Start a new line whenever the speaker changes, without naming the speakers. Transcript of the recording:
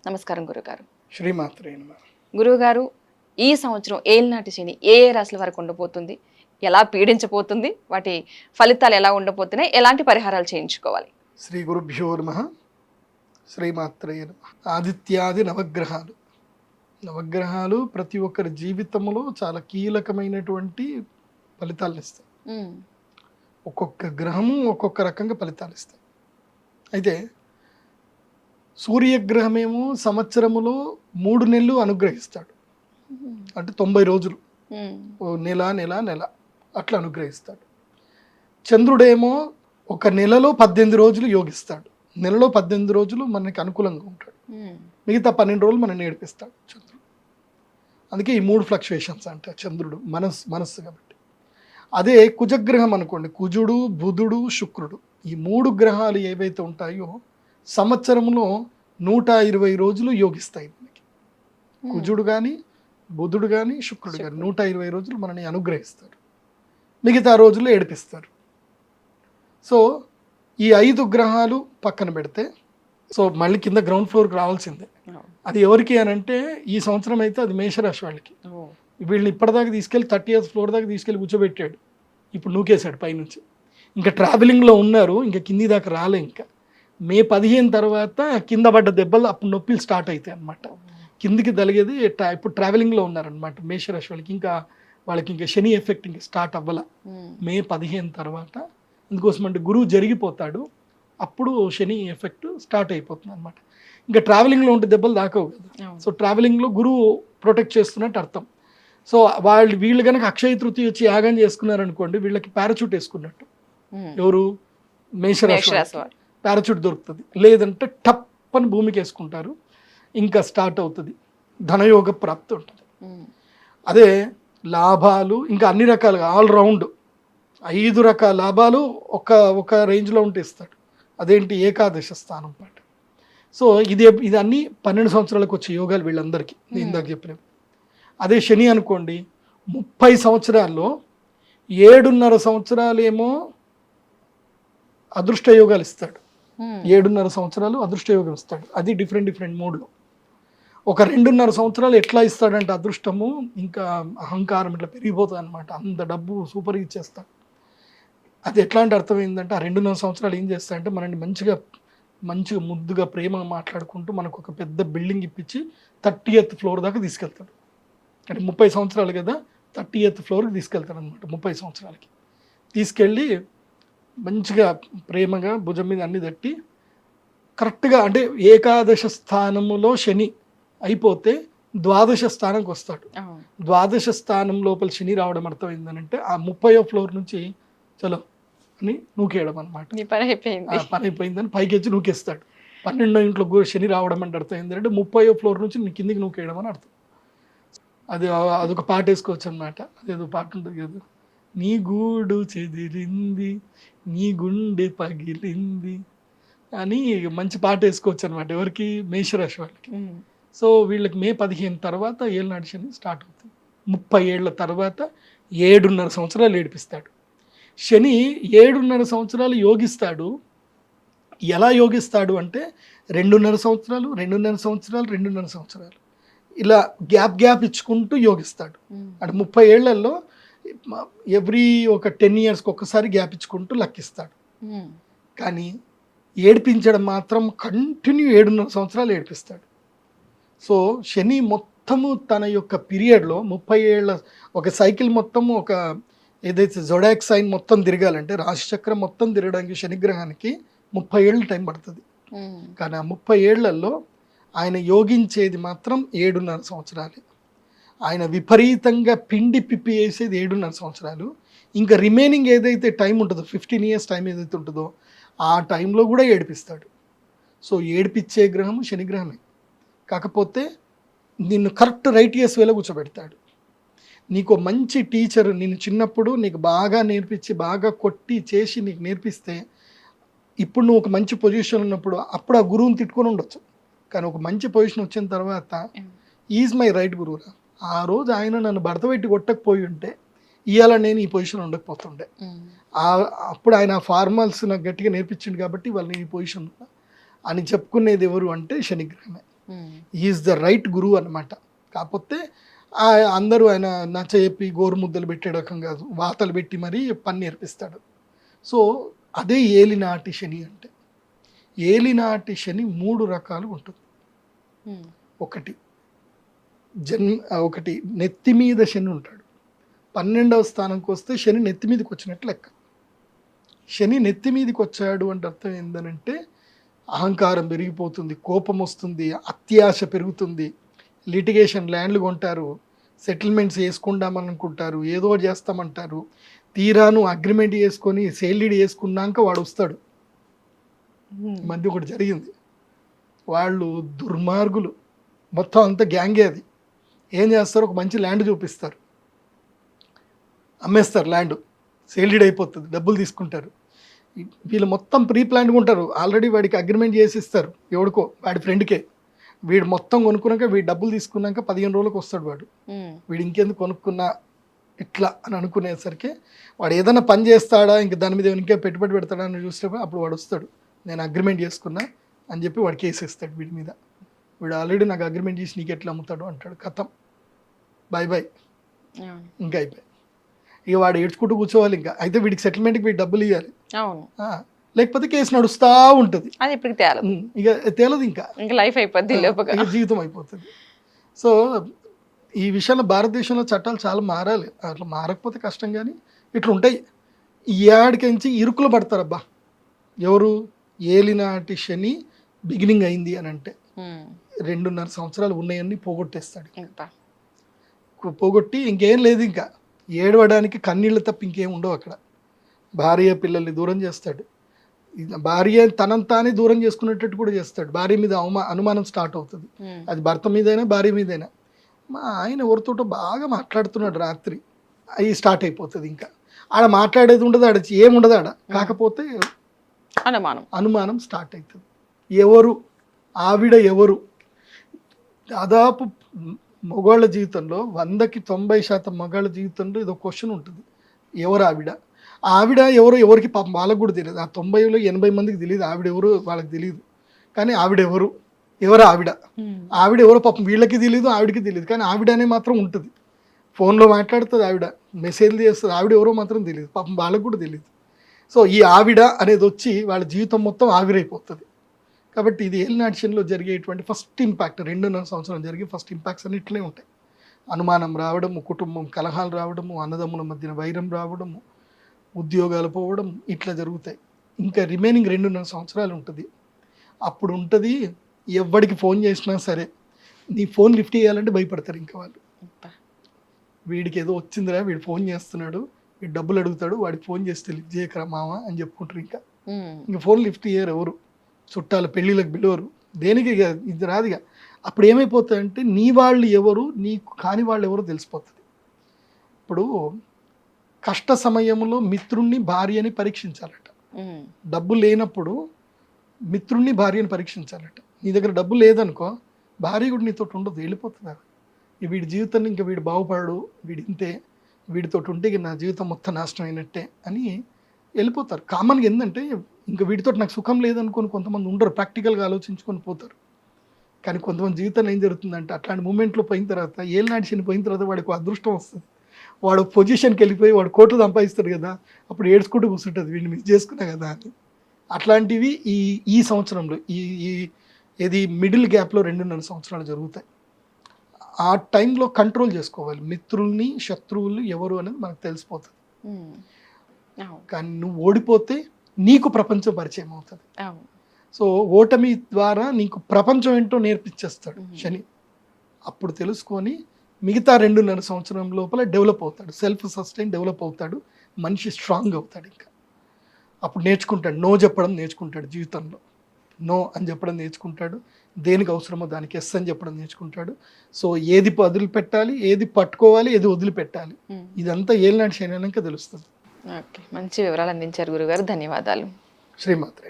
నమస్కారం గురుగారు.
శ్రీమాత్రే నమః.
గురువుగారు, ఈ సంవత్సరం ఏలినాటి శని ఏ ఏ రాశుల వరకు ఉండబోతుంది? ఎలా పీడించబోతుంది? వాటి ఫలితాలు ఎలా ఉండబోతున్నాయి? ఎలాంటి పరిహారాలు చేయించుకోవాలి?
శ్రీ గురుభ్యో నమః. శ్రీమాత్రే నమః. ఆదిత్యాది నవగ్రహాలు ప్రతి ఒక్కరి జీవితంలో చాలా కీలకమైనటువంటి ఫలితాలను ఇస్తాయి. ఒక్కొక్క గ్రహము ఒక్కొక్క రకంగా ఫలితాలు ఇస్తాయి. అయితే సూర్యగ్రహమేమో సంవత్సరములో 3 నెలలు అనుగ్రహిస్తాడు. అంటే 90 రోజులు, నెల అట్లా అనుగ్రహిస్తాడు. చంద్రుడేమో ఒక నెలలో 18 రోజులు యోగిస్తాడు. నెలలో 18 రోజులు మనకి అనుకూలంగా ఉంటాడు. మిగతా 12 రోజులు మనం నేర్పిస్తాడు చంద్రుడు. అందుకే ఈ 3 ఫ్లక్చుయేషన్స్ అంటే చంద్రుడు మనస్సు కాబట్టి. అదే కుజగ్రహం అనుకోండి, కుజుడు, బుధుడు, శుక్రుడు, ఈ 3 గ్రహాలు ఏవైతే ఉంటాయో సంవత్సరంలో 120 రోజులు యోగిస్తాయి మనకి. కుజుడు కానీ, బుధుడు కానీ, శుక్రుడు కానీ 120 రోజులు మనని అనుగ్రహిస్తారు. మిగతా రోజులు ఏడిపిస్తారు. సో ఈ 5 గ్రహాలు పక్కన పెడితే, సో మళ్ళీ కింద గ్రౌండ్ ఫ్లోర్కి రావాల్సిందే. అది ఎవరికి అని అంటే, ఈ సంవత్సరం అయితే అది మేషరాశి వాళ్ళకి. వీళ్ళని ఇప్పటిదాకా తీసుకెళ్ళి 30th ఫ్లోర్ దాకా తీసుకెళ్ళి కూర్చోబెట్టాడు. ఇప్పుడు నూకేశాడు పైనుంచి. ఇంకా ట్రావెలింగ్లో ఉన్నారు, ఇంకా కింది దాకా రాలే. ఇంకా మే 15 తర్వాత కింద పడ్డ దెబ్బలు అప్పుడు నొప్పిలు స్టార్ట్ అవుతాయి అన్నమాట. కిందికి తలిగేది ఇప్పుడు ట్రావెలింగ్లో ఉన్నారనమాట మేషరాశి వాళ్ళకి. ఇంకా వాళ్ళకి ఇంకా శని ఎఫెక్ట్ ఇంకా స్టార్ట్ అవ్వాల మే 15 తర్వాత. అందుకోసం అంటే గురువు జరిగిపోతాడు, అప్పుడు శని ఎఫెక్ట్ స్టార్ట్ అయిపోతుంది అనమాట. ఇంకా ట్రావెలింగ్లో ఉంటే దెబ్బలు దాకవు కదా. సో ట్రావెలింగ్లో గురువు ప్రొటెక్ట్ చేస్తున్నట్టు అర్థం. సో వీళ్ళు కనుక అక్షయ తృతీయ వచ్చి యాగం చేసుకున్నారనుకోండి, వీళ్ళకి పారాచూట్ వేసుకున్నట్టు. ఎవరు? మేషరాశి పారాచూట్ దొరుకుతుంది. లేదంటే టప్ అని భూమికి వేసుకుంటారు, ఇంకా స్టార్ట్ అవుతుంది, ధనయోగ ప్రాప్తి ఉంటుంది. అదే లాభాలు ఇంకా అన్ని రకాలుగా ఆల్రౌండ్ 5 రకాల లాభాలు ఒక రేంజ్లో ఉంటే ఇస్తాడు. అదేంటి? ఏకాదశ స్థానం పాట. సో ఇది అన్ని 12 సంవత్సరాలకు వచ్చే యోగాలు వీళ్ళందరికీ నేను ఇందాక చెప్పినవి. అదే శని అనుకోండి, 30 సంవత్సరాల్లో 7.5 సంవత్సరాలు ఏమో అదృష్ట యోగాలు ఇస్తాడు. 7.5 సంవత్సరాలు అదృష్ట యోగం ఇస్తాడు. అది డిఫరెంట్ మూడ్లో. ఒక 2.5 సంవత్సరాలు ఎట్లా ఇస్తాడంటే అదృష్టము ఇంకా అహంకారం ఇట్లా పెరిగిపోతుంది అనమాట. అంత డబ్బు సూపర్గా ఇచ్చేస్తాడు. అది ఎట్లాంటి అర్థమైందంటే, ఆ 2.5 సంవత్సరాలు ఏం చేస్తాడంటే మనల్ని మంచిగా ముద్దుగా ప్రేమగా మాట్లాడుకుంటూ మనకు ఒక పెద్ద బిల్డింగ్ ఇప్పించి 30th ఫ్లోర్ దాకా తీసుకెళ్తాడు. అంటే 30 సంవత్సరాలు కదా, 30th ఫ్లోర్కి తీసుకెళ్తాడు అనమాట. 30 సంవత్సరాలకి తీసుకెళ్ళి మంచిగా ప్రేమగా భుజం మీద అన్ని తట్టి కరెక్ట్గా, అంటే ఏకాదశ స్థానములో శని అయిపోతే ద్వాదశ స్థానంకి వస్తాడు. ద్వాదశ స్థానం లోపల శని రావడం అర్థమైందనంటే, ఆ 30వ ఫ్లోర్ నుంచి చలో అని నూకేయడం అనమాట. పని అయిపోయిందని పైకి వచ్చి నూకేస్తాడు. 12వ ఇంట్లో శని రావడం అంటే అర్థం ఏంటంటే 30వ ఫ్లోర్ నుంచి కిందికి నూకేయడం అని అర్థం. అదొక పాట వేసుకోవచ్చు అనమాట. అదేదో పాట ఉంటుంది కదా, నీ గూడు చెదిరింది, నీ గుండె పగిలింది అని మంచి పాట వేసుకోవచ్చు అనమాట. ఎవరికి? మేషరాశి వాళ్ళకి. సో వీళ్ళకి మే 15 తర్వాత ఏలినాటి శని స్టార్ట్ అవుతుంది. 30 ఏళ్ల తర్వాత 7.5 సంవత్సరాలు ఏడిపిస్తాడు. శని 7.5 సంవత్సరాలు యోగిస్తాడు. ఎలా యోగిస్తాడు అంటే 2.5 సంవత్సరాలు, 2.5 సంవత్సరాలు, 2.5 సంవత్సరాలు ఇలా గ్యాప్ ఇచ్చుకుంటూ యోగిస్తాడు. అంటే 30 ఏళ్లలో ఎవ్రీ ఒక 10 ఇయర్స్కి ఒక్కసారి గ్యాప్ ఇచ్చుకుంటూ లెక్కిస్తాడు. కానీ ఏడిపించడం మాత్రం కంటిన్యూ 7.5 సంవత్సరాలు ఏడిపిస్తాడు. సో శని మొత్తము తన యొక్క పీరియడ్లో 30 ఏళ్ళ ఒక సైకిల్ మొత్తము, ఒక ఏదైతే జొడాక్ సైన్ మొత్తం తిరగాలంటే, రాశిచక్రం మొత్తం తిరగడానికి శనిగ్రహానికి 30 ఏళ్ళు టైం పడుతుంది. కానీ ఆ 30 ఏళ్లలో ఆయన యోగించేది మాత్రం 7.5 సంవత్సరాలు. ఆయన విపరీతంగా పిండి పిప్పి వేసేది 7.5 సంవత్సరాలు. ఇంకా రిమైనింగ్ ఏదైతే టైం ఉంటుందో, 15 ఇయర్స్ టైం ఏదైతే ఉంటుందో ఆ టైంలో కూడా ఏడిపిస్తాడు. సో ఏడిపించే గ్రహం శనిగ్రహమే. కాకపోతే నిన్ను కరెక్ట్ రైటియస్ వేలో కూర్చోబెడతాడు. నీకు మంచి టీచర్ నిన్ను చిన్నప్పుడు నీకు బాగా నేర్పించి, బాగా కొట్టి చేసి నీకు నేర్పిస్తే, ఇప్పుడు నువ్వు ఒక మంచి పొజిషన్ ఉన్నప్పుడు అప్పుడు ఆ గురువుని తిట్టుకొని ఉండొచ్చు. కానీ ఒక మంచి పొజిషన్ వచ్చిన తర్వాత ఈజ్ మై రైట్ గురువురా, ఆ రోజు ఆయన నన్ను భర్త పెట్టి కొట్టకపోయి ఉంటే ఇవాళ నేను ఈ పొజిషన్ ఉండకపోతుండే. అప్పుడు ఆయన ఫార్మల్స్ నాకు గట్టిగా నేర్పించింది కాబట్టి వాళ్ళు నేను ఈ పొజిషన్ అని చెప్పుకునేది ఎవరు అంటే శనిగ్రహమే. ఈజ్ ద రైట్ గురువు అనమాట. కాకపోతే అందరూ ఆయన నచ్చ చెప్పి గోరు ముద్దలు పెట్టే రకం కాదు, వాతలు పెట్టి మరీ పని నేర్పిస్తాడు. సో అదే ఏలినాటి శని అంటే. ఏలినాటి శని 3 రకాలు ఉంటుంది. ఒకటి నెత్తి మీద శని ఉంటాడు. 12వ స్థానంకి వస్తే శని నెత్తి మీదకి వచ్చినట్లు లెక్క. శని నెత్తి మీదకి వచ్చాడు అంటే అర్థం ఏంటంటే అహంకారం పెరిగిపోతుంది, కోపం వస్తుంది, అత్యాశ పెరుగుతుంది, లిటిగేషన్, ల్యాండ్లు కొంటారు, సెటిల్మెంట్స్ వేసుకుందామని అనుకుంటారు, ఏదో చేస్తామంటారు, తీరాను అగ్రిమెంట్ చేసుకొని సేల్డీడ్ చేసుకున్నాక వాడు వస్తాడు. మధ్య ఒకటి జరిగింది, వాళ్ళు దుర్మార్గులు, మొత్తం అంతా గ్యాంగే. అది ఏం చేస్తారు, ఒక మంచి ల్యాండ్ చూపిస్తారు, అమ్మేస్తారు, ల్యాండ్ సేల్డీడ్ అయిపోతుంది, డబ్బులు తీసుకుంటారు. వీళ్ళు మొత్తం ప్రీ ప్లాన్గా ఉంటారు, ఆల్రెడీ వాడికి అగ్రిమెంట్ చేసి ఇస్తారు, ఎవడికో వాడి ఫ్రెండ్కే. వీడు మొత్తం కొనుక్కున్నాక వీడు డబ్బులు తీసుకున్నాక 15 రోజులకు వస్తాడు వాడు. వీడు ఇంకెందుకు కొనుక్కున్నా ఇట్లా అని అనుకునేసరికి వాడు ఏదైనా పని చేస్తాడా, ఇంక దాని మీద ఇంకా పెట్టుబడి పెడతాడా అని చూసినప్పుడు అప్పుడు వాడు వస్తాడు, నేను అగ్రిమెంట్ చేసుకున్నా అని చెప్పి వాడు కేసు ఇస్తాడు వీడి మీద. వీడు ఆల్రెడీ నాకు అగ్రిమెంట్ చేసి నీకు ఎట్లా అమ్ముతాడు అంటాడు. కథం, బాయ్ బాయ్, ఇంకా అయిపోయి. ఇక వాడు ఏడ్చుకుంటూ కూర్చోవాలి. ఇంకా అయితే వీడికి సెటిల్మెంట్కి వీడు డబ్బులు ఇవ్వాలి, లేకపోతే కేసు నడుస్తూ ఉంటుంది. ఇక తేలదు, ఇంకా
లైఫ్ అయిపోద్ది,
జీవితం అయిపోతుంది. సో ఈ విషయంలో భారతదేశంలో చట్టాలు చాలా మారాలి. అట్లా మారకపోతే కష్టం. కానీ ఇట్లా ఉంటాయి. ఈ ఏడికించి ఇరుకులు పడతారబ్బా. ఎవరు, ఏలినాటి శని బిగినింగ్ అయింది అని అంటే 2.5 సంవత్సరాలు ఉన్నాయన్నీ పోగొట్టేస్తాడు. పోగొట్టి ఇంకేం లేదు, ఇంకా ఏడవడానికి కన్నీళ్ళు తప్ప ఇంకేం ఉండవు అక్కడ. భార్య పిల్లల్ని దూరం చేస్తాడు, భార్య తనంతానే దూరం చేసుకునేటట్టు కూడా చేస్తాడు. భార్య మీద అనుమానం స్టార్ట్ అవుతుంది, అది భర్త మీదైనా భార్య మీదైనా. మా ఆయన ఎవరితోటో బాగా మాట్లాడుతున్నాడు రాత్రి, అవి స్టార్ట్ అయిపోతుంది. ఇంకా ఆడ మాట్లాడేది ఉండదు, ఆడ ఏముండదు ఆడ. కాకపోతే అనుమానం స్టార్ట్ అవుతుంది. ఎవరు ఆవిడ, ఎవరు? దాదాపు మగవాళ్ళ జీవితంలో 100కి 90% మగవాళ్ళ జీవితంలో ఇదో క్వశ్చన్ ఉంటుంది, ఎవరు ఆవిడ? ఆవిడ ఎవరు, ఎవరికి పాపం వాళ్ళకు కూడా తెలియదు. ఆ 90లో 80 మందికి తెలియదు ఆవిడ ఎవరు, వాళ్ళకి తెలియదు. కానీ ఆవిడెవరు, ఎవరు ఆవిడ? ఆవిడెవరో పాపం వీళ్ళకి తెలియదు, ఆవిడకి తెలియదు. కానీ ఆవిడ అనే మాత్రం ఉంటుంది, ఫోన్లో మాట్లాడుతుంది ఆవిడ, మెసేజ్లు చేస్తుంది, ఆవిడ ఎవరో మాత్రం తెలియదు, పాపం వాళ్ళకు కూడా తెలియదు. సో ఈ ఆవిడ అనేది వచ్చి వాళ్ళ జీవితం మొత్తం ఆవిరైపోతుంది. కాబట్టి ఇది ఏలినాటి శనిలో జరిగేటువంటి ఫస్ట్ ఇంపాక్ట్. 2.5 సంవత్సరం జరిగే ఫస్ట్ ఇంపాక్ట్స్ అన్ని ఇట్లే ఉంటాయి. అనుమానం రావడము, కుటుంబం కలహాలు రావడము, అన్నదమ్ముల మధ్యన వైరం రావడము, ఉద్యోగాలు పోవడం, ఇట్లా జరుగుతాయి. ఇంకా రిమైనింగ్ 2.5 సంవత్సరాలు ఉంటుంది. అప్పుడు ఉంటుంది, ఎవరికి ఫోన్ చేసినా సరే నీ ఫోన్ లిఫ్ట్ చేయాలంటే భయపడతారు. ఇంకా వాళ్ళు, వీడికి ఏదో వచ్చిందిరా, వీడు ఫోన్ చేస్తున్నాడు, వీడు డబ్బులు అడుగుతాడు, వాడికి ఫోన్ చేస్తే లిఫ్ట్ చేయకరా మామ అని చెప్పుకుంటారు. ఇంకా ఫోన్ లిఫ్ట్ చేయరు ఎవరు, చుట్టాలు పెళ్ళిళ్ళకి పిలవరు, దేనికి ఇది రాదుగా. అప్పుడు ఏమైపోతాయంటే నీ వాళ్ళు ఎవరు, నీకు కాని వాళ్ళు ఎవరో తెలిసిపోతుంది. ఇప్పుడు కష్ట సమయంలో మిత్రుణ్ణి భార్యని పరీక్షించాలట. డబ్బు లేనప్పుడు మిత్రుణ్ణి భార్యని పరీక్షించాలట. నీ దగ్గర డబ్బు లేదనుకో, భార్య కూడా నీతో ఉండదు, వెళ్ళిపోతుంది. వీడి జీవితాన్ని ఇంకా వీడు బాగుపడడు, వీడి ఇంతే, వీడితో ఉంటే నా జీవితం మొత్తం నాశనం అయినట్టే అని వెళ్ళిపోతారు. కామన్గా ఏంటంటే ఇంకా వీటితో నాకు సుఖం లేదనుకొని కొంతమంది ఉండరు, ప్రాక్టికల్గా ఆలోచించుకొని పోతారు. కానీ కొంతమంది జీవితంలో ఏం జరుగుతుందంటే అట్లాంటి మూమెంట్లో పోయిన తర్వాత, ఏలినాటి శని పోయిన తర్వాత వాడికి అదృష్టం వస్తుంది. వాడు పొజిషన్కి వెళ్ళిపోయి వాడు కోట్లు సంపాదిస్తాడు కదా, అప్పుడు ఏడ్చుకుంటూ కూర్చుంటుంది, వీడిని మిస్ చేసుకున్నా కదా అని. అట్లాంటివి ఈ సంవత్సరంలో ఇది మిడిల్ గ్యాప్లో 2.5 సంవత్సరాలు జరుగుతాయి. ఆ టైంలో కంట్రోల్ చేసుకోవాలి. మిత్రుల్ని, శత్రువులు ఎవరు అనేది మనకు తెలిసిపోతుంది. కానీ నువ్వు ఓడిపోతే నీకు ప్రపంచం పరిచయం అవుతుంది. సో ఓటమి ద్వారా నీకు ప్రపంచం ఏంటో నేర్పించేస్తాడు శని. అప్పుడు తెలుసుకొని మిగతా 2.5 సంవత్సరం లోపల డెవలప్ అవుతాడు, సెల్ఫ్ సస్టైన్ డెవలప్ అవుతాడు, మనిషి స్ట్రాంగ్ అవుతాడు. ఇంకా అప్పుడు నేర్చుకుంటాడు, నో చెప్పడం నేర్చుకుంటాడు జీవితంలో. నో అని చెప్పడం నేర్చుకుంటాడు, దేనికి అవసరమో దానికి ఎస్ అని చెప్పడం నేర్చుకుంటాడు. సో ఏది వదిలిపెట్టాలి, ఏది పట్టుకోవాలి, ఏది వదిలిపెట్టాలి, ఇదంతా ఏలినాటి శని అన్నాక తెలుస్తుంది.
ఓకే, మంచి వివరాలు అందించారు గురుగారు, ధన్యవాదాలు.
శ్రీమాత్రే.